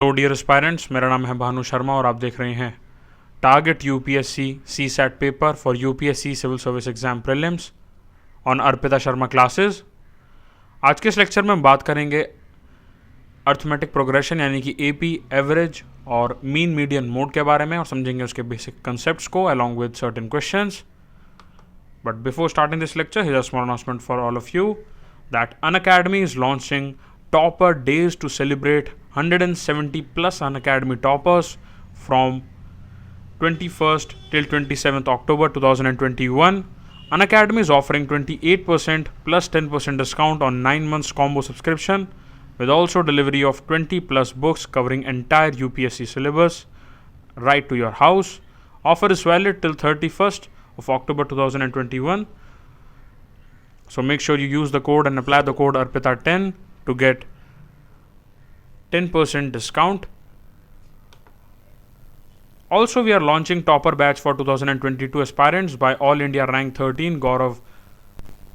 Hello dear aspirants, मेरा नाम है भानु शर्मा और आप देख रहे हैं target UPSC CSAT paper for UPSC civil service exam prelims on Arpita Sharma classes. आज के इस लेक्चर में हम बात करेंगे अर्थमेटिक प्रोग्रेशन यानी कि एपी एवरेज और मीन मीडियन मोड के बारे में और समझेंगे उसके बेसिक कंसेप्ट्स को along with certain questions. But before starting this lecture, here is a small announcement for all of you that Unacademy is launching Topper Days to celebrate 170 plus Unacademy toppers from 21st till 27th October 2021. Unacademy is offering 28% plus 10% discount on 9 months combo subscription with also delivery of 20 plus books covering entire UPSC syllabus right to your house. Offer is valid till 31st of October 2021. So make sure you use the code and apply the code ARPITA10 to get 10% discount. Also, we are launching Topper Batch for 2022 aspirants by All India Rank 13 Gaurav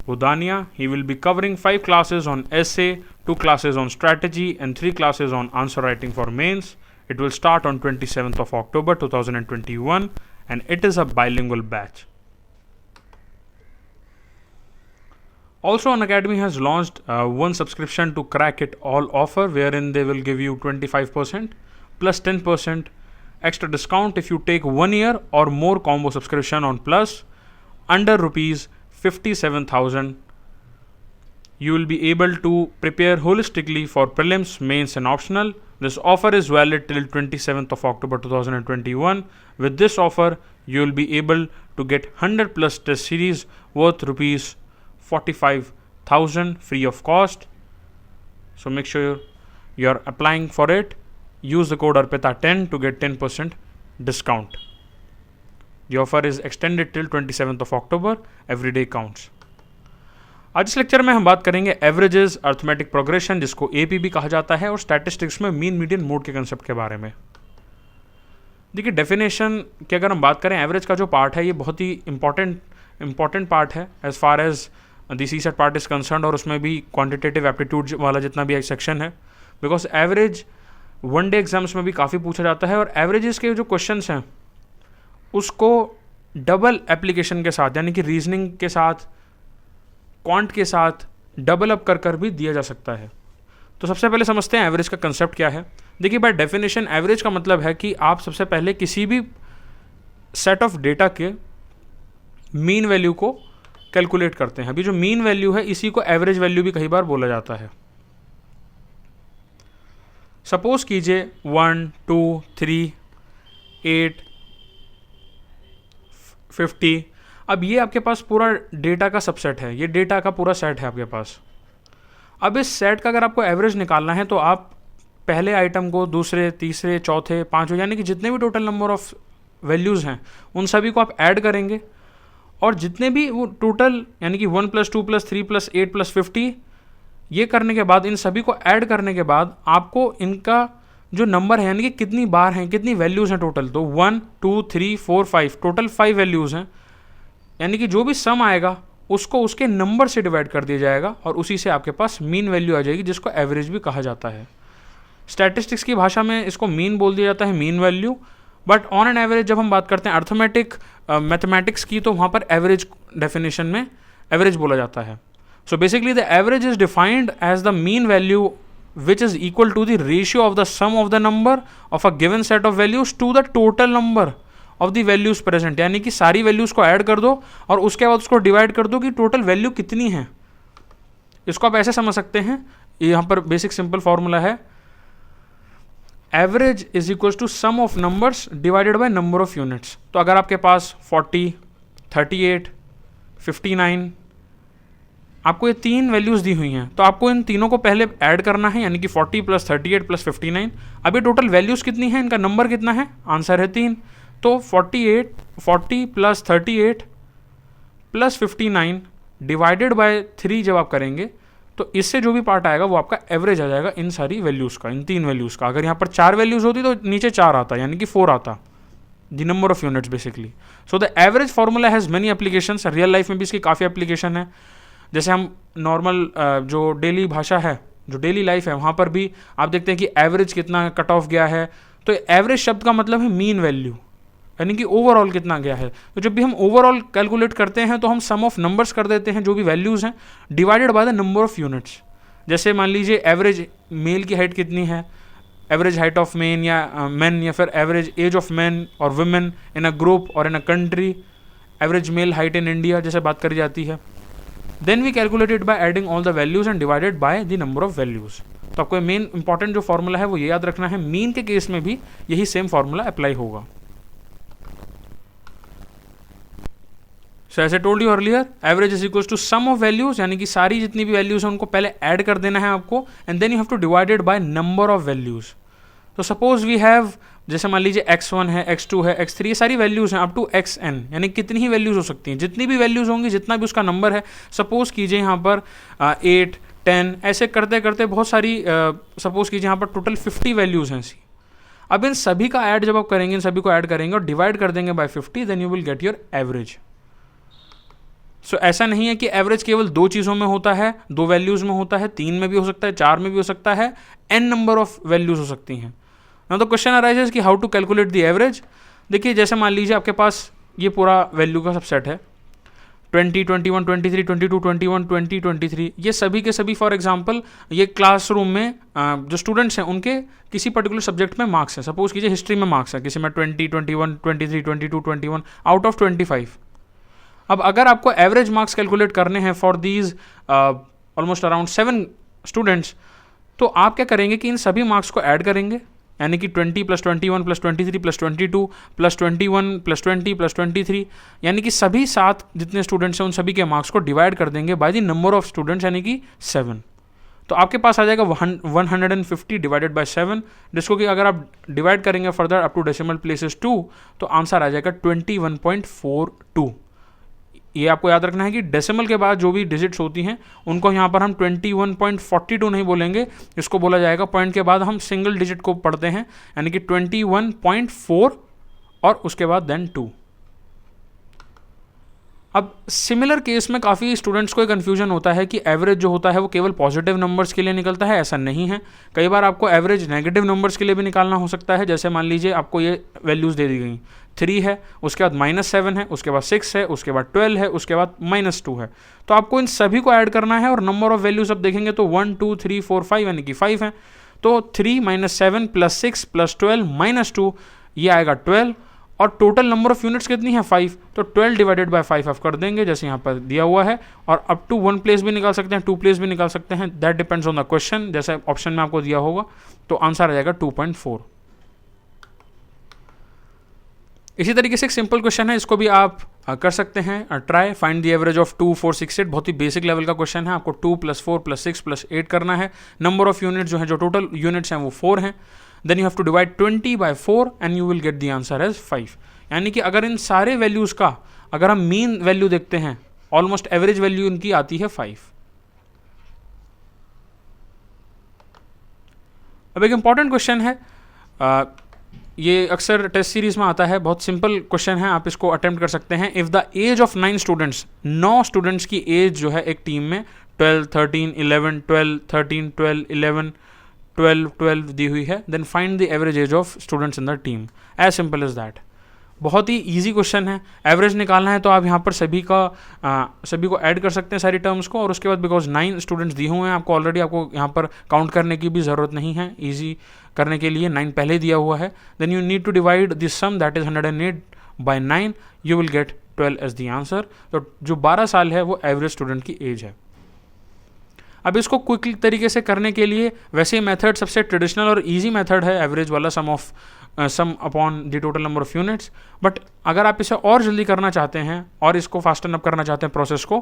Budania. He will be covering 5 classes on essay, 2 classes on strategy and 3 classes on answer writing for mains. It will start on 27th of October 2021 and it is a bilingual batch. Also, Unacademy has launched one subscription to Crack It All offer wherein they will give you 25% plus 10% extra discount if you take 1 year or more combo subscription on Plus under rupees 57,000. You will be able to prepare holistically for prelims, mains and optional. This offer is valid till 27th of October 2021. With this offer, you will be able to get 100 plus test series worth rupees 45,000 free of cost. So make sure you're applying for it. Use the code ARPITA10 to get 10% discount. The offer is extended till 27th of October. Every day counts. आज इस lecture में हम बात करेंगे averages, arithmetic progression जिसको AP भी कहा जाता है और स्टैटिस्टिक्स में मीन मीडियन मोड के कंसेप्ट के बारे में। देखिए, डेफिनेशन की अगर हम बात करें, एवरेज का जो पार्ट है ये बहुत ही इंपॉर्टेंट पार्ट है as far as the CSAT part is concern और उसमें भी क्वांटिटेटिव एप्टीट्यूड वाला जितना भी एक सेक्शन है, because average one day exams में भी काफ़ी पूछा जाता है और एवरेजेस के जो क्वेश्चंस हैं उसको डबल एप्लीकेशन के साथ यानी कि रीजनिंग के साथ, क्वांट के साथ डबल अप कर भी दिया जा सकता है। तो सबसे पहले समझते हैं एवरेज का कंसेप्ट क्या है। देखिए, बाय डेफिनेशन एवरेज का मतलब है कि आप सबसे पहले किसी भी सेट ऑफ डेटा के मीन वैल्यू को कैलकुलेट करते हैं। अभी जो मीन वैल्यू है इसी को एवरेज वैल्यू भी कई बार बोला जाता है। सपोज कीजिए 1, 2, 3, 8, 50। अब ये आपके पास पूरा डेटा का सबसेट है, ये डेटा का पूरा सेट है आपके पास। अब इस सेट का अगर आपको एवरेज निकालना है तो आप पहले आइटम को दूसरे, तीसरे, चौथे, पांचवें यानी कि जितने भी टोटल नंबर ऑफ वैल्यूज़ हैं उन सभी को आप ऐड करेंगे और जितने भी वो टोटल यानी कि 1 + 2 + 3 + 8 + 50 ये करने के बाद, इन सभी को ऐड करने के बाद आपको इनका जो नंबर है यानी कि कितनी बार हैं, कितनी वैल्यूज़ हैं टोटल, तो 1, 2, 3, 4, 5 टोटल 5 वैल्यूज़ हैं, यानी कि जो भी सम आएगा उसको उसके नंबर से डिवाइड कर दिया जाएगा और उसी से आपके पास मीन वैल्यू आ जाएगी जिसको एवरेज भी कहा जाता है। स्टैटिस्टिक्स की भाषा में इसको मीन बोल दिया जाता है, mean value. But on an average जब हम बात करते हैं अर्थमेटिक मैथमेटिक्स की तो वहाँ पर एवरेज डेफिनेशन में एवरेज बोला जाता है। So basically the average is defined as the mean value which is equal to the ratio of the sum of the number of a given set of values to the total number of the values present, यानी कि सारी values को add कर दो और उसके बाद उसको डिवाइड कर दो कि टोटल वैल्यू कितनी है। इसको आप ऐसे समझ सकते हैं, यहाँ पर बेसिक सिंपल फॉर्मूला है, average is equal to sum of numbers divided by number of units. तो अगर आपके पास 40, 38, 59 आपको ये 3 वैल्यूज़ दी हुई हैं तो आपको इन तीनों को पहले ऐड करना है यानी कि 40 + 38 + 59। अब ये टोटल वैल्यूज़ कितनी है, इनका नंबर कितना है, आंसर है 3। तो 40 + 38 + 59 डिवाइडेड बाय 3 जब आप करेंगे तो इससे जो भी पार्ट आएगा वो आपका एवरेज आ जाएगा इन सारी वैल्यूज़ का, इन 3 वैल्यूज़ का। अगर यहाँ पर 4 वैल्यूज़ होती तो नीचे 4 आता यानी कि 4 आता, the number of units basically. So the average formula has many applications. Real life में भी इसकी काफ़ी एप्लीकेशन है। जैसे हम नॉर्मल जो डेली भाषा है जो डेली लाइफ है वहाँ पर भी आप देखते हैं कि एवरेज कितना कट ऑफ गया है। तो एवरेज शब्द का मतलब है मीन वैल्यू, यानी कि ओवरऑल कितना गया है। तो जब भी हम ओवरऑल कैलकुलेट करते हैं तो हम सम ऑफ नंबर्स कर देते हैं, जो भी वैल्यूज़ हैं, divided by the number of units. जैसे मान लीजिए एवरेज मेल की हाइट कितनी है, एवरेज हाइट ऑफ मेन या मैन, या फिर एवरेज एज ऑफ मैन और वुमेन इन अ ग्रुप और in a country, average male height in India जैसे बात करी जाती है। Then we calculated by adding all the values and divided by the number of values. तो आपको main important जो फॉर्मूला है वो ये याद रखना है, मीन के केस में भी यही सेम फॉर्मूला अप्लाई होगा। So as I told you earlier, average is equals to sum of values, यानी कि सारी जितनी भी वैल्यूज हैं उनको पहले ऐड कर देना है आपको, and then you have to divided by number of values. तो सपोज वी हैव, जैसे मान लीजिए x1 है, x2 है, x3, ये सारी वैल्यूज हैं अप टू xn, यानी कितनी ही वैल्यूज हो सकती हैं, जितनी भी वैल्यूज होंगी, जितना भी उसका नंबर है। सपोज कीजिए यहाँ पर 8, 10, ऐसे करते करते बहुत सारी, सपोज कीजिए यहाँ पर टोटल 50 वैल्यूज हैं ऐसी। अब इन सभी का ऐड जब आप करेंगे, इन सभी को ऐड करेंगे और डिवाइड कर देंगे by 50, then you will get your average. So ऐसा नहीं है कि एवरेज केवल 2 चीज़ों में होता है, 2 वैल्यूज में होता है, 3 में भी हो सकता है, 4 में भी हो सकता है, n नंबर ऑफ वैल्यूज हो सकती हैं। नाउ द क्वेश्चन अराइजेस कि how to calculate the average. देखिए जैसे मान लीजिए आपके पास ये पूरा वैल्यू का सबसेट है, 20, 21, 23, 22, 21, 20, 23, ये सभी के सभी फॉर एग्जांपल ये क्लासरूम में जो स्टूडेंट्स हैं उनके किसी पर्टिकुलर सब्जेक्ट में मार्क्स हैं। सपोज कीजिए हिस्ट्री में मार्क्स है किसी में 20, 21, 23, 22, 21 आउट ऑफ 25। अब अगर आपको एवरेज मार्क्स कैलकुलेट करने हैं for these almost around 7 students, तो आप क्या करेंगे कि इन सभी मार्क्स को ऐड करेंगे, यानी कि 20 + 21 + 23 + 22 + 21 + 20 + 23, यानी कि सभी 7 जितने स्टूडेंट्स हैं उन सभी के मार्क्स को डिवाइड कर देंगे bye the number of students, यानी कि 7। तो आपके पास आ जाएगा 150 डिवाइडेड बाय 7, जिसको कि अगर आप डिवाइड करेंगे further up to decimal places 2, तो आंसर आ जाएगा 21.42। ये आपको याद रखना है कि डेसिमल के बाद जो भी डिजिट्स होती हैं उनको यहाँ पर हम 21.42 नहीं बोलेंगे, इसको बोला जाएगा पॉइंट के बाद हम सिंगल डिजिट को पढ़ते हैं, यानी कि 21.4 और उसके बाद देन 2। अब सिमिलर केस में काफ़ी स्टूडेंट्स को एक कन्फ्यूजन होता है कि एवरेज जो होता है वो केवल पॉजिटिव नंबर्स के लिए निकलता है। ऐसा नहीं है, कई बार आपको एवरेज नेगेटिव नंबर्स के लिए भी निकालना हो सकता है। जैसे मान लीजिए आपको ये वैल्यूज़ दे दी गई, 3 है, उसके बाद -7 है, उसके बाद 6 है, उसके बाद 12 है, उसके बाद -2 है। तो आपको इन सभी को ऐड करना है और नंबर ऑफ वैल्यूज अब देखेंगे तो 1, 2, 3, 4, 5 यानी कि 5 है। तो 3 - 7 + 6 + 12 - 2 ये आएगा 12, और टोटल नंबर ऑफ यूनिट्स कितनी है 5, तो 12 डिवाइडेड बाय 5 आप कर देंगे जैसे यहाँ पर दिया हुआ है। और अप टू 1 प्लेस भी निकाल सकते हैं, 2 प्लेस भी निकाल सकते हैं, that depends on the question, जैसे ऑप्शन में आपको दिया होगा। तो आंसर आ जाएगा 2.4। इसी तरीके से एक सिंपल क्वेश्चन है, इसको भी आप कर सकते हैं try. Find the average of 2, 4, 6, 8, बहुत ही बेसिक लेवल का क्वेश्चन है। आपको 2 + 4 + 6 + 8 करना है। नंबर ऑफ यूनिट जो है, जो टोटल यूनिट्स हैं वो 4 हैं। Then you have to divide 20 by 4 and you will get the answer as 5। यानी कि अगर इन सारे वैल्यूज़ का अगर हम मीन वैल्यू देखते हैं, ऑलमोस्ट एवरेज वैल्यू इनकी आती है 5। अब एक इंपॉर्टेंट क्वेश्चन है, ये अक्सर टेस्ट सीरीज में आता है, बहुत सिंपल क्वेश्चन है, आप इसको अटेम्प्ट कर सकते हैं। If the age of 9 students, 9 students की एज जो है एक टीम में 12, 13, 11, 12, 13, 12, 11, 12, 12 दी हुई है, then find the average age of students in the team. As simple as that. बहुत ही इजी क्वेश्चन है। एवरेज निकालना है तो आप यहाँ पर सभी को ऐड कर सकते हैं सारी टर्म्स को, और उसके बाद बिकॉज 9 स्टूडेंट्स दिए हुए हैं आपको ऑलरेडी, आपको यहाँ पर काउंट करने की भी ज़रूरत नहीं है। ईजी करने के लिए 9 पहले दिया हुआ है। Then you need to divide this sum that is 108 by 9, you will get 12 as the answer. तो जो 12 साल है वो एवरेज स्टूडेंट की एज है। अब इसको क्विक तरीके से करने के लिए वैसे मेथड सबसे ट्रेडिशनल और इजी मेथड है एवरेज वाला, सम upon the total number of units. But अगर आप इसे और जल्दी करना चाहते हैं और इसको फास्टन अप करना चाहते हैं प्रोसेस को,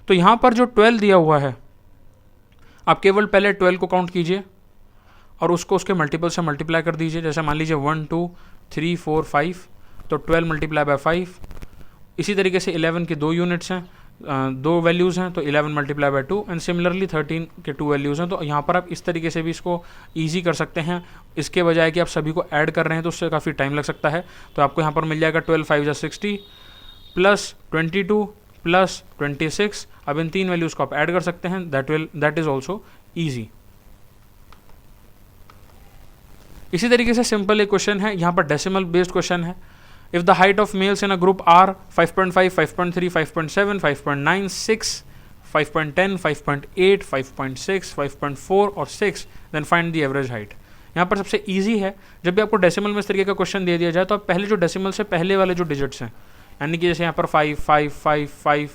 तो यहाँ पर जो 12 दिया हुआ है, आप केवल पहले 12 को काउंट कीजिए और उसको उसके मल्टीपल से मल्टीप्लाई कर दीजिए। जैसे मान लीजिए 1, 2, 3, 4, 5, तो 12 × 5। इसी तरीके से 11 के 2 यूनिट्स हैं, 2 वैल्यूज़ हैं, तो 11 × 2, एंड सिमिलरली 13 के 2 वैल्यूज़ हैं। तो यहाँ पर आप इस तरीके से भी इसको ईजी कर सकते हैं, इसके बजाय कि आप सभी को ऐड कर रहे हैं तो उससे काफ़ी टाइम लग सकता है। तो आपको यहाँ पर मिल जाएगा 12 × 5 = 60 + 22 + 26। अब इन 3 वैल्यूज़ को आप ऐड कर सकते हैं, दैट इज़ ऑल्सो ईजी। इसी तरीके से सिंपल एक क्वेश्चन है, यहाँ पर डेसिमल बेस्ड क्वेश्चन है। If the height of males in a group are 5.5, 5.3, 5.7, 5.9, 6, 5.10, 5.8, 5.6, 5.4 और 6, then find the average height. यहाँ पर सबसे इजी है, जब भी आपको डेसिमल में इस तरीके का क्वेश्चन दे दिया जाए तो आप पहले जो डेसिमल से पहले वाले जो डिजिट्स हैं, यानी कि जैसे यहाँ पर 5, 5, 5, 5,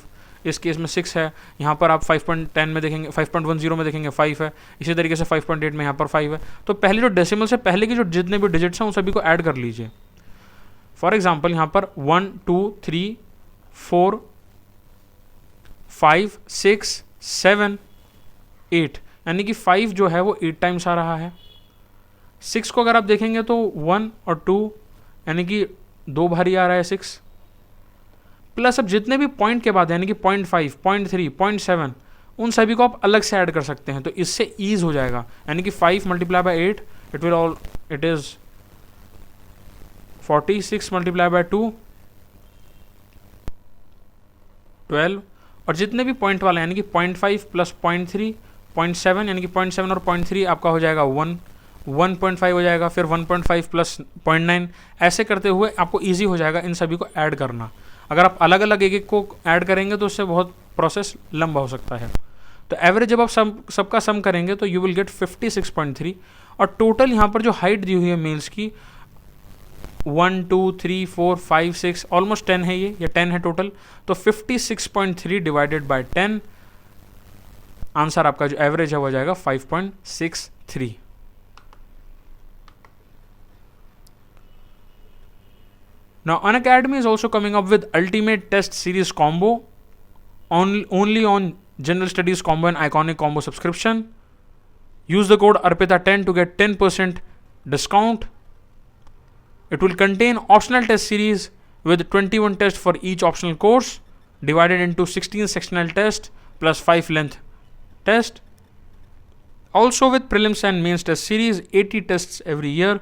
इस केस में 6 है, यहाँ पर आप 5.10 में देखेंगे, 5.10 में देखेंगे 5 है, इसी तरीके से 5.8 में यहाँ पर 5 है। तो पहले जो डेसिमल से पहले के जो जितने भी डिजिट्स हैं उन सभी को ऐड कर लीजिए। फॉर एग्जाम्पल यहाँ पर 1, 2, 3, 4, 5, 6, 7, 8, यानी कि 5 जो है वो 8 टाइम्स आ रहा है। 6 को अगर आप देखेंगे तो 1 और 2 यानी कि 2 बारी आ रहा है 6, प्लस अब जितने भी पॉइंट के बाद यानी कि 0.5, 0.3, 0.7 उन सभी को आप अलग से ऐड कर सकते हैं, तो इससे ईज हो जाएगा। यानी कि 5 multiply by 8 it is 46 multiply by 2 12, और जितने भी पॉइंट वाले यानी कि 0.5 प्लस 0.3, 0.7 यानी कि 0.7 और 0.3 आपका हो जाएगा 1, 1.5 हो जाएगा, फिर 1.5 प्लस 0.9, ऐसे करते हुए आपको ईजी हो जाएगा इन सभी को ऐड करना। अगर आप अलग अलग एक एक को ऐड करेंगे तो उससे बहुत प्रोसेस लंबा हो सकता है। तो एवरेज जब आप सबका सम करेंगे तो यू विल गेट 56.3, और टोटल यहाँ पर जो हाइट दी हुई है मेल्स की 1, 2, 3, 4, 5, 6 ऑलमोस्ट 10 है, ये 10 है टोटल। तो 56.3 डिवाइडेड बाय 10, आंसर आपका जो एवरेज है वो जाएगा 5.63। Now, Unacademy is also coming up with Ultimate Test Series Combo only on General Studies Combo and Iconic Combo subscription. Use the code ARPITA10 to get 10% discount. It will contain optional test series with 21 tests for each optional course, divided into 16 sectional tests plus 5 length tests. Also with prelims and mains test series, 80 tests every year,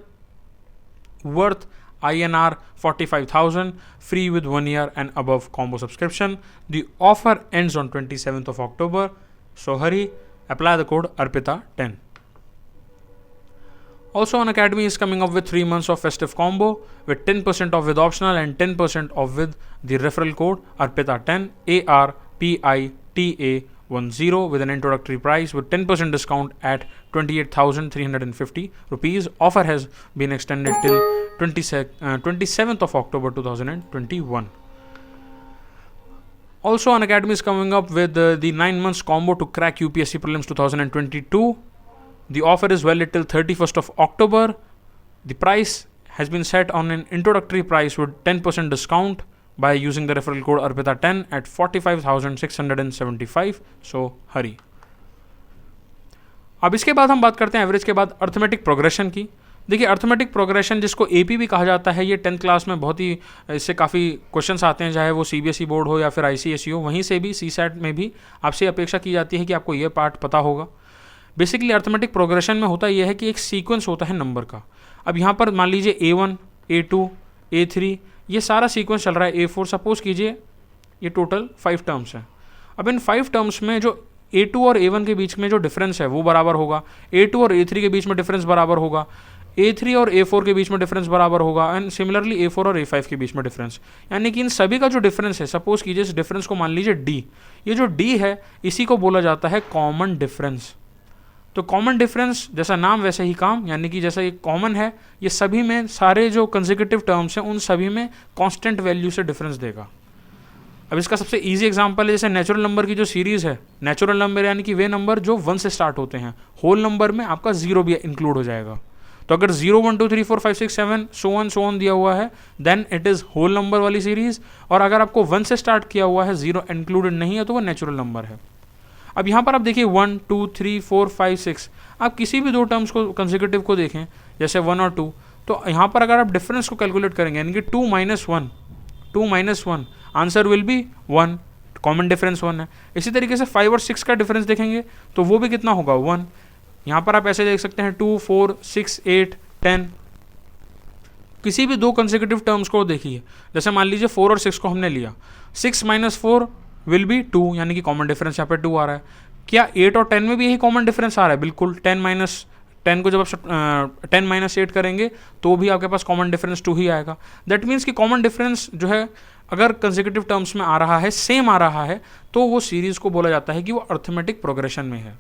worth INR 45,000, free with 1 year and above combo subscription. The offer ends on 27th of October, so hurry, apply the code ARPITA10. Also, Unacademy is coming up with 3 months of festive combo with 10% off with optional and 10% off with the referral code ARPITA10, ARPITA10, with an introductory price with 10% discount at 28,350 rupees. Offer has been extended till 27th of October 2021. Also, Unacademy is coming up with the 9 months combo to crack UPSC Prelims 2022. The offer is valid till 31st of October. The price has been set on an introductory price with 10% discount by using the referral code ARPITA10 at 45,675. So hurry. अब इसके बाद हम बात करते हैं average के बाद arithmetic progression की। देखिए, अर्थमेटिक प्रोग्रेशन जिसको एपी भी कहा जाता है, ये 10th क्लास में बहुत ही इससे काफ़ी क्वेश्चंस आते हैं, चाहे वो सीबीएसई बोर्ड हो या फिर आईसीएसई हो। वहीं से भी सीसैट में भी आपसे अपेक्षा की जाती है कि आपको ये पार्ट पता होगा। बेसिकली अर्थमेटिक प्रोग्रेशन में होता यह है कि एक सीक्वेंस होता है नंबर का। अब यहाँ पर मान लीजिए A1, A2, A3 ये सारा सीक्वेंस चल रहा है, A4 सपोज कीजिए, ये टोटल 5 टर्म्स हैं। अब इन 5 टर्म्स में जो A2 और A1 के बीच में जो डिफरेंस है वो बराबर होगा, A2 और A3 के बीच में डिफरेंस बराबर होगा, A3 और A4 के बीच में डिफरेंस बराबर होगा, एंड सिमिलरली A4 और A5 के बीच में डिफरेंस। यानी कि इन सभी का जो डिफरेंस है, सपोज कीजिए इस डिफरेंस को मान लीजिए D। ये जो D है इसी को बोला जाता है कॉमन डिफरेंस। तो कॉमन डिफरेंस जैसा नाम वैसे ही काम, यानी कि जैसा ये कॉमन है, ये सभी में सारे जो कंसेक्यूटिव टर्म्स हैं उन सभी में कांस्टेंट वैल्यू से डिफरेंस देगा। अब इसका सबसे इजी एग्जांपल है जैसे नेचुरल नंबर की जो सीरीज़ है, नेचुरल नंबर यानी कि वे नंबर जो 1 से स्टार्ट होते हैं, होल नंबर में आपका 0 भी इंक्लूड हो जाएगा। तो अगर 0, 1, 2, 3, 4, 5, 6, 7 सो ऑन दिया हुआ है, then it is whole number वाली सीरीज़। और अगर आपको 1 से स्टार्ट किया हुआ है, 0 इंक्लूडेड नहीं है, तो वो नेचुरल नंबर है। अब यहाँ पर आप देखिए 1, 2, 3, 4, 5, 6, आप किसी भी 2 टर्म्स को कंसेक्यूटिव को देखें जैसे 1 और 2, तो यहाँ पर अगर आप डिफरेंस को कैलकुलेट करेंगे यानी कि 2 - 1 answer will B 1, common difference 1 है। इसी तरीके से 5 और 6 का डिफरेंस देखेंगे तो वो भी कितना होगा 1। यहाँ पर आप ऐसे देख सकते हैं 2, 4, 6, 8, 10। किसी भी 2 कंसेक्यूटिव टर्म्स को देखिए, जैसे मान लीजिए 4 और 6 को हमने लिया, 6 - 4 विल बी 2, यानी कि कॉमन डिफरेंस यहाँ पे 2 आ रहा है। क्या 8 और 10 में भी यही कॉमन डिफरेंस आ रहा है? बिल्कुल। 10 - 10 को जब आप 10 माइनस 8 करेंगे तो भी आपके पास कॉमन डिफरेंस 2 ही आएगा। दैट मीन्स कि कॉमन डिफरेंस जो है अगर कंसेक्यूटिव टर्म्स में आ रहा है, सेम आ रहा है, तो वो सीरीज को बोला जाता है कि वो अर्थमेटिक प्रोग्रेशन में है।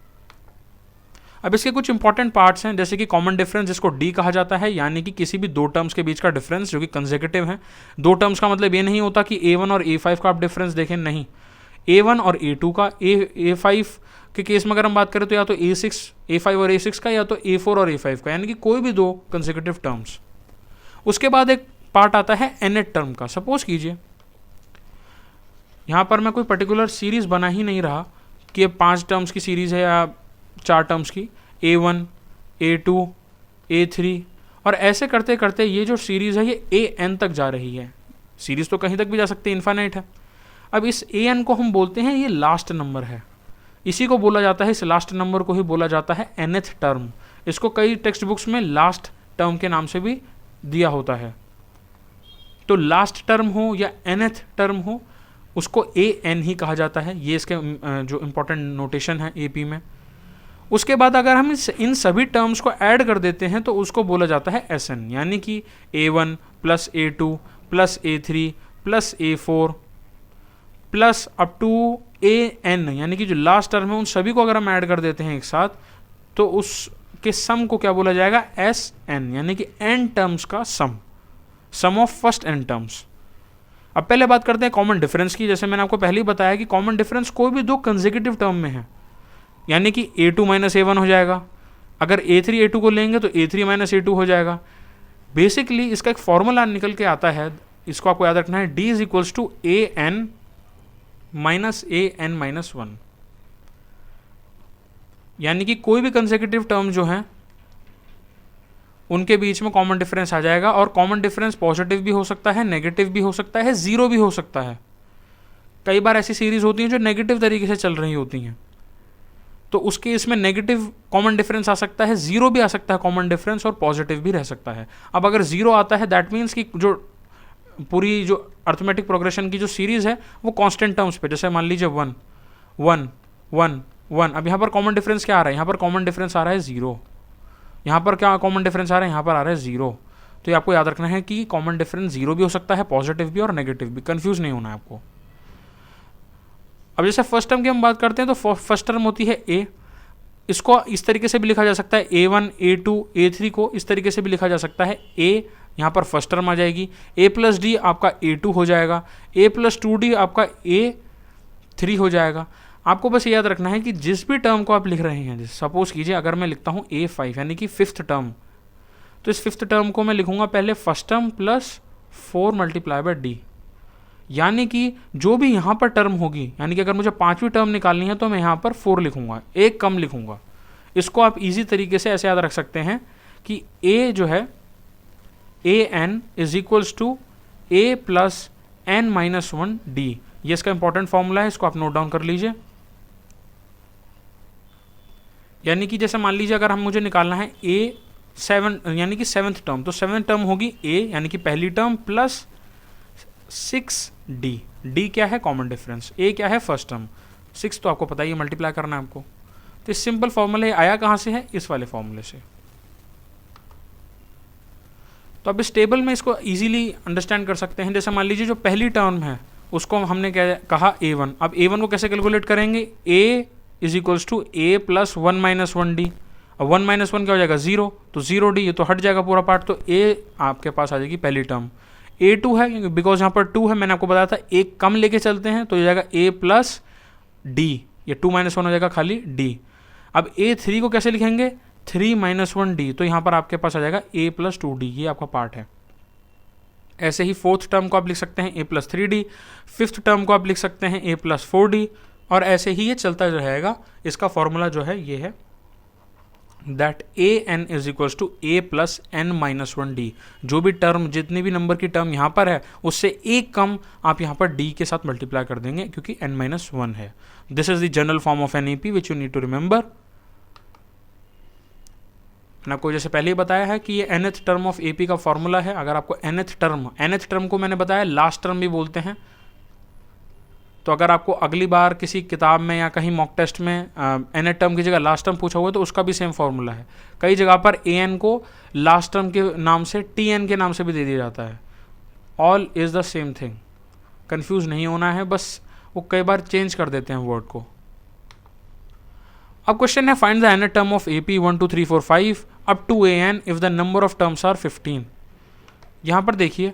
अब इसके कुछ इंपॉर्टेंट पार्ट्स हैं, जैसे कि कॉमन डिफरेंस जिसको डी कहा जाता है, यानी कि किसी भी दो टर्म्स के बीच का डिफरेंस जो कि कंसेक्यूटिव है। दो टर्म्स का मतलब ये नहीं होता कि A1 और A5 का आप डिफरेंस देखें, नहीं, A1 और A2 का। A5 के केस में अगर हम बात करें तो या तो A5 और A6 का, या तो A4 और A5 का, यानी कि कोई भी दो कंसेक्यूटिव टर्म्स। उसके बाद एक पार्ट आता है nth टर्म का। सपोज कीजिए यहाँ पर मैं कोई पर्टिकुलर सीरीज बना ही नहीं रहा कि ये 5 टर्म्स की सीरीज है या 4 टर्म्स की, A1, A2, A3, और ऐसे करते करते ये जो सीरीज है ये AN तक जा रही है। सीरीज तो कहीं तक भी जा सकती है, इन्फाइनाइट है। अब इस AN को हम बोलते हैं ये लास्ट नंबर है, इसी को बोला जाता है, इस लास्ट नंबर को ही बोला जाता है nth टर्म। इसको कई टेक्स्ट बुक्स में लास्ट टर्म के नाम से भी दिया होता है। तो लास्ट टर्म हो या nth टर्म हो, उसको AN ही कहा जाता है। ये इसके जो इंपॉर्टेंट नोटेशन है AP में। उसके बाद अगर हम इन सभी टर्म्स को ऐड कर देते हैं तो उसको बोला जाता है SN, यानी कि A1 plus A2 plus A3 plus A4 plus up to AN, यानी कि जो लास्ट टर्म है उन सभी को अगर हम ऐड कर देते हैं एक साथ तो उसके सम को क्या बोला जाएगा, SN, यानी कि n टर्म्स का सम ऑफ फर्स्ट n टर्म्स। अब पहले बात करते हैं कॉमन डिफरेंस की। जैसे मैंने आपको पहले ही बताया कि कॉमन डिफरेंस कोई भी दो कंसेक्यूटिव टर्म में है, यानी कि A2 माइनस A1 हो जाएगा। अगर A3 A2 को लेंगे तो A3 माइनस A2 हो जाएगा। बेसिकली इसका एक फॉर्मूला निकल के आता है, इसको आपको याद रखना है, D is equals to AN minus AN minus 1, यानी कि कोई भी कंसेक्यूटिव टर्म जो है उनके बीच में कॉमन डिफरेंस आ जाएगा। और कॉमन डिफरेंस पॉजिटिव भी हो सकता है, नेगेटिव भी हो सकता है, जीरो भी हो सकता है। कई बार ऐसी सीरीज होती हैं जो नेगेटिव तरीके से चल रही होती हैं, तो उस केस में नेगेटिव कॉमन डिफरेंस आ सकता है, जीरो भी आ सकता है कॉमन डिफरेंस, और पॉजिटिव भी रह सकता है। अब अगर जीरो आता है दैट मीन्स कि जो पूरी जो अर्थमेटिक प्रोग्रेशन की जो सीरीज है वो कांस्टेंट टर्म्स पे, जैसे मान लीजिए 1 1 1 1। अब यहाँ पर कॉमन डिफरेंस क्या आ रहा है, यहाँ पर कॉमन डिफरेंस आ रहा है 0। यहाँ पर क्या कॉमन डिफरेंस आ रहा है, यहाँ पर आ रहा है 0। तो ये आपको याद रखना है कि कॉमन डिफरेंस 0 भी हो सकता है, पॉजिटिव भी और नेगेटिव भी, कंफ्यूज नहीं होना है आपको। अब जैसे फर्स्ट टर्म की हम बात करते हैं तो फर्स्ट टर्म होती है A। इसको इस तरीके से भी लिखा जा सकता है, A1 A2 A3 को इस तरीके से भी लिखा जा सकता है। A यहाँ पर फर्स्ट टर्म आ जाएगी, A प्लस डी आपका A2 हो जाएगा, A प्लस 2D आपका A3 हो जाएगा। आपको बस याद रखना है कि जिस भी टर्म को आप लिख रहे हैं, सपोज कीजिए अगर मैं लिखता हूँ A5 यानी कि फिफ्थ टर्म, तो इस फिफ्थ टर्म को मैं लिखूंगा पहले first term plus 4 multiply by D, यानी कि जो भी यहाँ पर टर्म होगी, यानी कि अगर मुझे 5वीं टर्म निकालनी है तो मैं यहाँ पर 4 लिखूंगा, एक कम लिखूंगा। इसको आप इजी तरीके से ऐसे याद रख सकते हैं कि A जो है AN is equals to A plus N minus 1 D। ये इसका इंपॉर्टेंट फॉर्मूला है, इसको आप नोट डाउन कर लीजिए। यानी कि जैसे मान लीजिए अगर हम मुझे निकालना है A7 यानी कि सेवन्थ टर्म, तो सेवन्थ टर्म होगी A यानी कि पहली टर्म प्लस 6D। D क्या है, कॉमन डिफरेंस, A क्या है, फर्स्ट टर्म, 6 तो आपको पता ही है, मल्टीप्लाई करना है आपको। तो इस सिंपल फॉर्मूले आया कहाँ से है, इस वाले फॉर्मूले से। तो अब इस टेबल में इसको इजीली अंडरस्टैंड कर सकते हैं। जैसे मान लीजिए जो पहली टर्म है उसको हमने क्या कहा A1। अब A1 को कैसे कैलकुलेट करेंगे, A is equals to A plus 1 minus 1D। अब 1 माइनस 1 क्या हो जाएगा, 0, तो 0D, ये तो हट जाएगा पूरा पार्ट। तो A आपके पास आ जाएगी पहली टर्म। A2 है बिकॉज यहाँ पर 2 है, मैंने आपको बताया था एक कम लेके चलते हैं तो ये जाएगा A प्लस D, ये 2 माइनस 1 हो जाएगा खाली D। अब A3 को कैसे लिखेंगे, 3 माइनस 1D, तो यहाँ पर आपके पास आ जाएगा A प्लस 2D, ये आपका पार्ट है। ऐसे ही फोर्थ टर्म को आप लिख सकते हैं A plus 3D, fifth term को आप लिख सकते हैं A प्लस 4D, और ऐसे ही ये चलता रहेगा। इसका फॉर्मूला जो है ये है that AN is equals to A plus N minus 1D। जो भी टर्म, जितनी भी नंबर की टर्म यहाँ पर है उससे एक कम आप यहाँ पर D के साथ मल्टीप्लाई कर देंगे क्योंकि N माइनस 1 है। This is the general form of NEP which you need to remember. मैंने आपको जैसे पहले ही बताया है कि ये nth टर्म ऑफ AP का फॉर्मूला है। अगर आपको nth टर्म को मैंने बताया लास्ट टर्म भी बोलते हैं, तो अगर आपको अगली बार किसी किताब में या कहीं मॉक टेस्ट में nth टर्म की जगह लास्ट टर्म पूछा हुआ है तो उसका भी सेम फॉर्मूला है। कई जगह पर an को लास्ट टर्म के नाम से tn के नाम से भी दे दिया जाता है। All is the same thing, confuse नहीं होना है, बस वो कई बार चेंज कर देते हैं वर्ड को। अब क्वेश्चन है find the nth term of AP 1 2 3 4 5 up to an if the number of terms are 15। यहाँ पर देखिए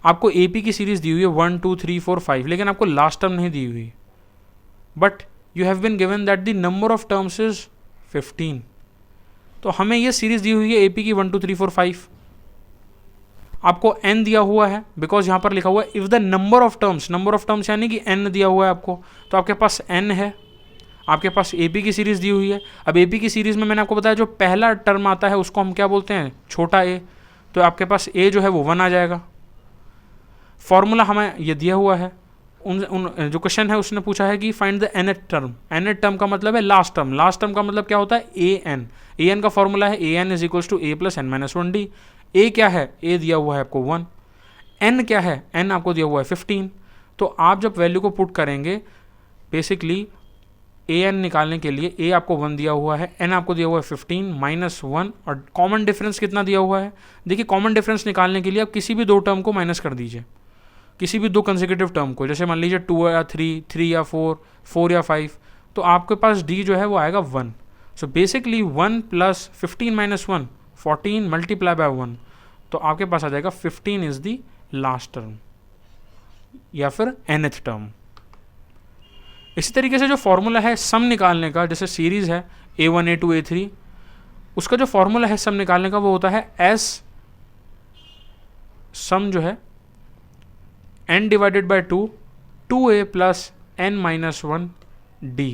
आपको AP की सीरीज दी हुई है 1 2 3 4 5, लेकिन आपको लास्ट टर्म नहीं दी हुई, but you have been given that the number of terms is 15। तो हमें ये सीरीज दी हुई है AP की 1 2 3 4 5, आपको n दिया हुआ है बिकॉज यहाँ पर लिखा हुआ है if the number of terms यानी कि n दिया हुआ है आपको, तो आपके पास n है, आपके पास AP की सीरीज दी हुई है। अब AP की सीरीज में मैंने आपको बताया जो पहला टर्म आता है उसको हम क्या बोलते हैं, छोटा a, तो आपके पास a जो है वो 1 आ जाएगा। फॉर्मूला हमें ये दिया हुआ है, जो क्वेश्चन है उसने पूछा है कि find the nth term. nth term का मतलब है लास्ट टर्म का मतलब क्या होता है an का फॉर्मूला है an is equals to a plus n-1d। a क्या है, a दिया हुआ है आपको 1, n क्या है, n आपको दिया हुआ है 15। तो आप जब वैल्यू को पुट करेंगे बेसिकली an निकालने के लिए a आपको 1 दिया हुआ है, n आपको दिया हुआ है 15 माइनस 1, और कॉमन डिफरेंस कितना दिया हुआ है। देखिए कॉमन डिफरेंस निकालने के लिए आप किसी भी दो टर्म को माइनस कर दीजिए, किसी भी दो कंसेक्यूटिव टर्म को, जैसे मान लीजिए 2 या 3 या 4 या 5, तो आपके पास d जो है वो आएगा 1। So basically 1 plus 15 minus 1 14 multiply by 1, तो आपके पास आ जाएगा 15 इज द लास्ट टर्म या फिर nth टर्म। इसी तरीके से जो फॉर्मूला है सम निकालने का, जैसे सीरीज है A1 A2 A3, उसका जो फॉर्मूला है सम निकालने का वो होता है S सम जो है n divided by 2 2a plus n minus 1 d।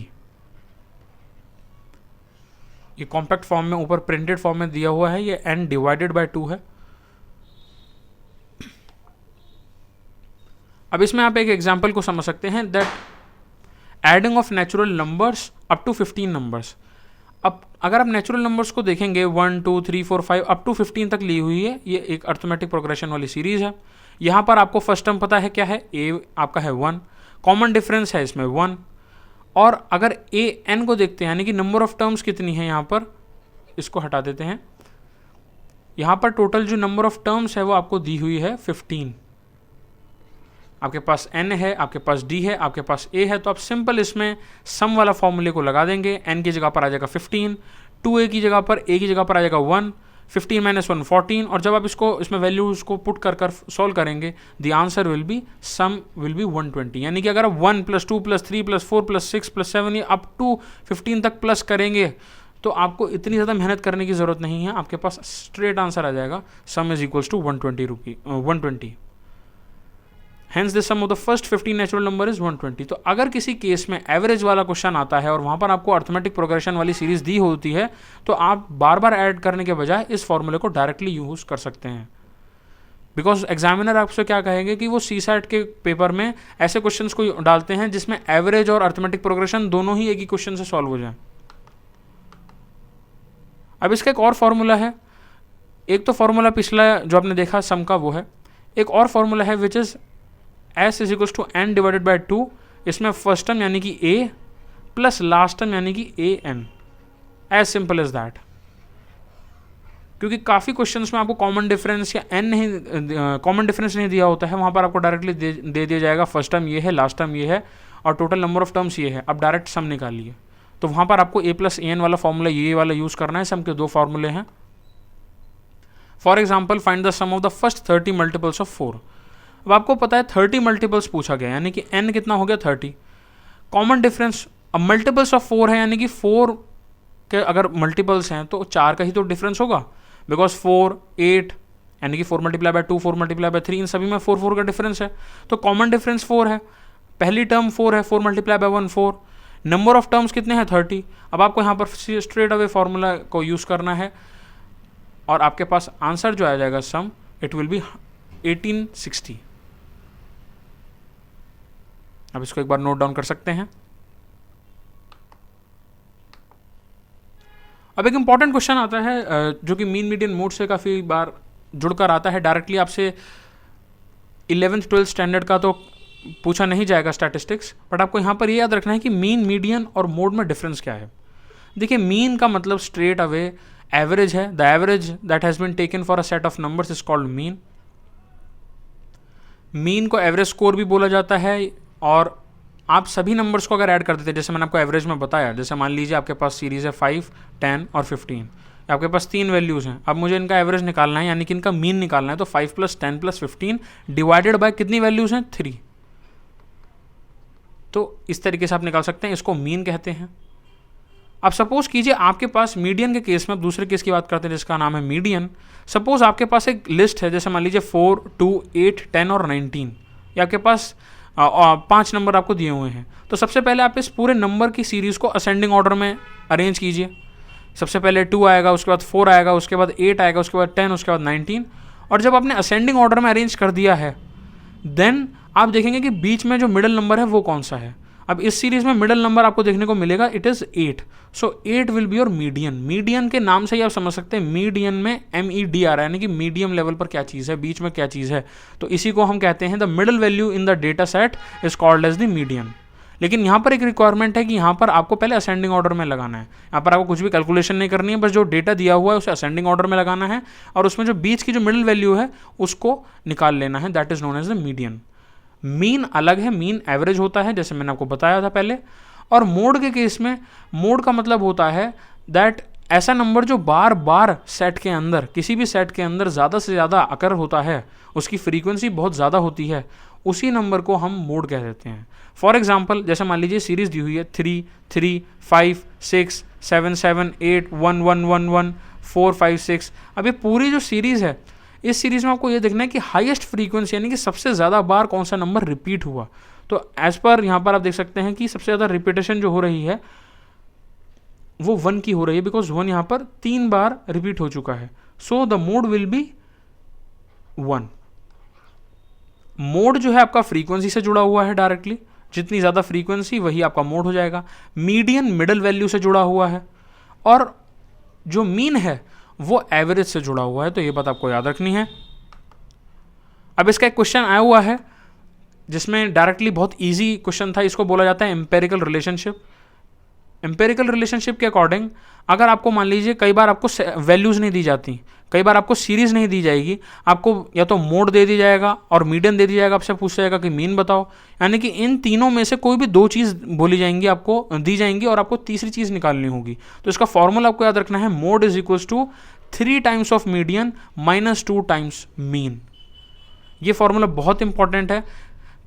ये कॉम्पैक्ट फॉर्म में ऊपर प्रिंटेड फॉर्म में दिया हुआ है, ये n डिवाइडेड बाय 2 है। अब इसमें आप एक एग्जांपल को समझ सकते हैं that adding of natural numbers up to 15 numbers. अब अगर आप नेचुरल नंबर्स को देखेंगे 1 2 3 4 5 अप टू 15 तक ली हुई है, ये एक अर्थमेटिक प्रोग्रेशन वाली सीरीज है। यहाँ पर आपको फर्स्ट टर्म पता है क्या है, a आपका है 1, कॉमन डिफरेंस है इसमें 1, और अगर an को देखते हैं यानी कि नंबर ऑफ टर्म्स कितनी है, यहाँ पर इसको हटा देते हैं, यहाँ पर टोटल जो नंबर ऑफ टर्म्स है वो आपको दी हुई है 15। आपके पास n है, आपके पास d है, आपके पास a है, तो आप सिंपल इसमें सम वाला फॉर्मूले को लगा देंगे। n की जगह पर आ जाएगा 15, 2a की जगह पर a की जगह पर आ जाएगा 1, 15 माइनस 1 14, और जब आप इसमें वैल्यूज को पुट कर सॉल्व करेंगे the answer will be sum will be 120। यानी कि अगर आप 1 plus 2 plus 3 plus 4 plus 6 plus 7 या अप टू 15 तक प्लस करेंगे तो आपको इतनी ज़्यादा मेहनत करने की ज़रूरत नहीं है, आपके पास स्ट्रेट आंसर आ जाएगा sum is equals to 120। Hence the sum of the first 15 natural number is 120। तो अगर किसी केस में एवरेज वाला क्वेश्चन आता है और वहाँ पर आपको अर्थमेटिक प्रोग्रेशन वाली सीरीज दी होती है, तो आप बार बार ऐड करने के बजाय इस फॉर्मूले को डायरेक्टली यूज कर सकते हैं। बिकॉज एग्जामिनर आपसे क्या कहेंगे कि वो CSAT के पेपर में ऐसे क्वेश्चंस को डालते हैं जिसमें एवरेज और अर्थमेटिक प्रोग्रेशन दोनों ही एक ही क्वेश्चन से सॉल्व हो जाए। अब इसका एक और फॉर्मूला है, एक तो फॉर्मूला पिछला जो आपने देखा सम का वो है, एक और फॉर्मूला है which is S is equals to n divided by 2। इसमें फर्स्ट टर्म यानी कि a प्लस लास्ट टर्म यानी कि an, as simple as that. क्योंकि काफ़ी क्वेश्चंस में आपको कॉमन डिफरेंस या कॉमन डिफरेंस नहीं दिया होता है, वहाँ पर आपको डायरेक्टली दे दिया जाएगा फर्स्ट टर्म ये है, लास्ट टर्म ये है, और टोटल नंबर ऑफ टर्म्स ये है। अब डायरेक्ट सम निकालिए, तो वहाँ पर आपको a प्लस an वाला फॉर्मूला ये वाला यूज़ करना है। सम के दो फॉर्मूले हैं। For example find the sum of the first 30 multiples of 4। अब आपको पता है 30 मल्टीपल्स पूछा गया, यानी कि n कितना हो गया 30। कॉमन डिफरेंस अब मल्टीपल्स ऑफ 4 है, यानी कि 4 के अगर मल्टीपल्स हैं तो 4 का ही तो डिफरेंस होगा, बिकॉज 4 8 यानी कि 4 मल्टीप्लाई बाय 2 4 मल्टीप्लाई बाय 3, इन सभी में 4 4 का डिफरेंस है। तो कॉमन डिफरेंस 4 है, पहली टर्म 4 है, 4 multiply by 1 4, number of terms कितने हैं 30। अब आपको यहाँ पर स्ट्रेट अवे फॉर्मूला को यूज़ करना है और आपके पास आंसर जो आ जाएगा सम इट विल बी 1860। अब इसको एक बार नोट डाउन कर सकते हैं। अब एक इंपॉर्टेंट क्वेश्चन आता है जो कि मीन मीडियन मोड से काफ़ी बार जुड़कर आता है, डायरेक्टली आपसे 11th 12th स्टैंडर्ड का तो पूछा नहीं जाएगा स्टैटिस्टिक्स, बट आपको यहाँ पर ये याद रखना है कि मीन, मीडियन और मोड में डिफरेंस क्या है। देखिए, मीन का मतलब स्ट्रेट अवे एवरेज है। The average that has been taken for a set of numbers is called mean. Mean को एवरेज स्कोर भी बोला जाता है, और आप सभी नंबर्स को अगर ऐड कर देते हैं, जैसे मैंने आपको एवरेज में बताया, जैसे मान लीजिए आपके पास सीरीज है 5, 10 और 15, आपके पास 3 वैल्यूज़ हैं, अब मुझे इनका एवरेज निकालना है, यानी कि इनका मीन निकालना है, तो 5 + 10 + 15 डिवाइडेड बाय कितनी वैल्यूज़ हैं, 3। तो इस तरीके से आप निकाल सकते हैं, इसको मीन कहते हैं। अब सपोज कीजिए आपके पास मीडियन के केस में, अब दूसरे केस की बात करते हैं जिसका नाम है मीडियन। सपोज आपके पास एक लिस्ट है, जैसे मान लीजिए 4, 2, 8, 10 और 19, या आपके पास 5 नंबर आपको दिए हुए हैं। तो सबसे पहले आप इस पूरे नंबर की सीरीज़ को असेंडिंग ऑर्डर में अरेंज कीजिए। सबसे पहले 2 आएगा, उसके बाद 4 आएगा, उसके बाद 8 आएगा, उसके बाद 10, उसके बाद 19। और जब आपने असेंडिंग ऑर्डर में अरेंज कर दिया है, देन आप देखेंगे कि बीच में जो मिडल नंबर है वो कौन सा है। अब इस सीरीज में मिडल नंबर आपको देखने को मिलेगा, it is 8। So 8 will be your median. Median के नाम से ही आप समझ सकते हैं, मीडियन में MED आ रहा है, यानी कि मीडियम लेवल पर क्या चीज़ है, बीच में क्या चीज़ है। तो इसी को हम कहते हैं the middle value in the data set is called as the median. लेकिन यहाँ पर एक रिक्वायरमेंट है कि यहाँ पर आपको पहले असेंडिंग ऑर्डर में लगाना है। यहाँ पर आपको कुछ भी कैलकुलेशन नहीं करनी है, बस जो डेटा दिया हुआ है उसे असेंडिंग ऑर्डर में लगाना है, और उसमें जो बीच की जो मिडिल वैल्यू है उसको निकाल लेना है। That is known as the median. Mean अलग है, मीन एवरेज होता है, जैसे मैंने आपको बताया था पहले। और मोड के केस में, मोड का मतलब होता है दैट ऐसा नंबर जो बार बार सेट के अंदर, किसी भी सेट के अंदर ज़्यादा से ज़्यादा अकर होता है, उसकी फ्रीक्वेंसी बहुत ज़्यादा होती है, उसी नंबर को हम मोड कह देते हैं। फॉर एग्जाम्पल, जैसे मान लीजिए सीरीज़ दी हुई है 3, 3, 5, 6, 7, 7, 8, 1, 1, 1, 1, 4, 5, 6। अब ये पूरी जो सीरीज़ है, इस सीरीज़ में आपको ये देखना है कि हाईएस्ट फ्रीक्वेंसी, यानी कि सबसे ज़्यादा बार कौन सा नंबर रिपीट हुआ। तो एज पर यहाँ पर आप देख सकते हैं कि सबसे ज़्यादा रिपीटेशन जो हो रही है वो 1 की हो रही है, बिकॉज 1 यहाँ पर 3 बार रिपीट हो चुका है। So the mode will be 1। Mode जो है आपका फ्रीक्वेंसी से जुड़ा हुआ है डायरेक्टली, जितनी ज़्यादा फ्रीक्वेंसी वही आपका मोड हो जाएगा। मीडियन मिडल वैल्यू से जुड़ा हुआ है, और जो मीन है वो एवरेज से जुड़ा हुआ है। तो ये बात आपको याद रखनी है। अब इसका एक क्वेश्चन आया हुआ है जिसमें डायरेक्टली बहुत इजी क्वेश्चन था, इसको बोला जाता है एम्पेरिकल रिलेशनशिप। एम्पेरिकल रिलेशनशिप के अकॉर्डिंग, अगर आपको मान लीजिए कई बार आपको वैल्यूज़ नहीं दी जाती, कई बार आपको सीरीज़ नहीं दी जाएगी, आपको या तो मोड दे दी जाएगा और मीडियन दे दी जाएगा, आपसे पूछा जाएगा कि मीन बताओ, यानी कि इन तीनों में से कोई भी 2 चीज़ बोली जाएंगी, आपको दी जाएंगी, और आपको तीसरी चीज़ निकालनी होगी। तो इसका फॉर्मूला आपको याद रखना है, mode is equals to 3 times of median minus 2 times mean. ये फॉर्मूला बहुत इंपॉर्टेंट है।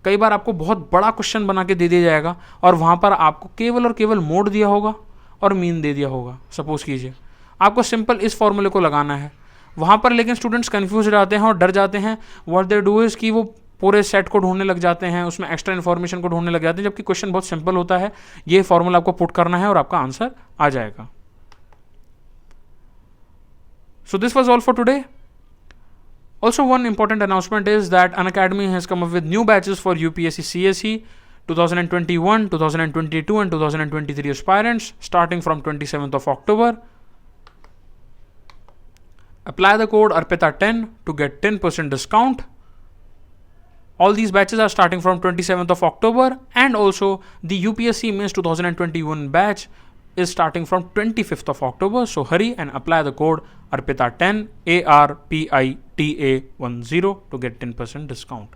कई बार आपको बहुत बड़ा क्वेश्चन बना के दे दिया जाएगा, और वहाँ पर आपको केवल और केवल मोड दिया होगा और मीन दे दिया होगा। सपोज कीजिए आपको सिंपल इस फॉर्मूले को लगाना है, वहाँ पर लेकिन स्टूडेंट्स कन्फ्यूज हो जाते हैं और डर जाते हैं। व्हाट दे डू इज़ कि वो पूरे सेट को ढूंढने लग जाते हैं, उसमें एक्स्ट्रा इन्फॉर्मेशन को ढूंढने लग जाते हैं, जबकि क्वेश्चन बहुत सिंपल होता है। ये फॉर्मूला आपको पुट करना है और आपका आंसर आ जाएगा। So this was all for today. Also, one important announcement is that Unacademy has come up with new batches for UPSC CSE 2021, 2022 and 2023 aspirants starting from 27th of October. Apply the code ARPITA10 to get 10% discount. All these batches are starting from 27th of October, and also the UPSC Mains 2021 batch is starting from 25th of October. So hurry and apply the code ARPITA10 ARPITA10 to get 10% discount.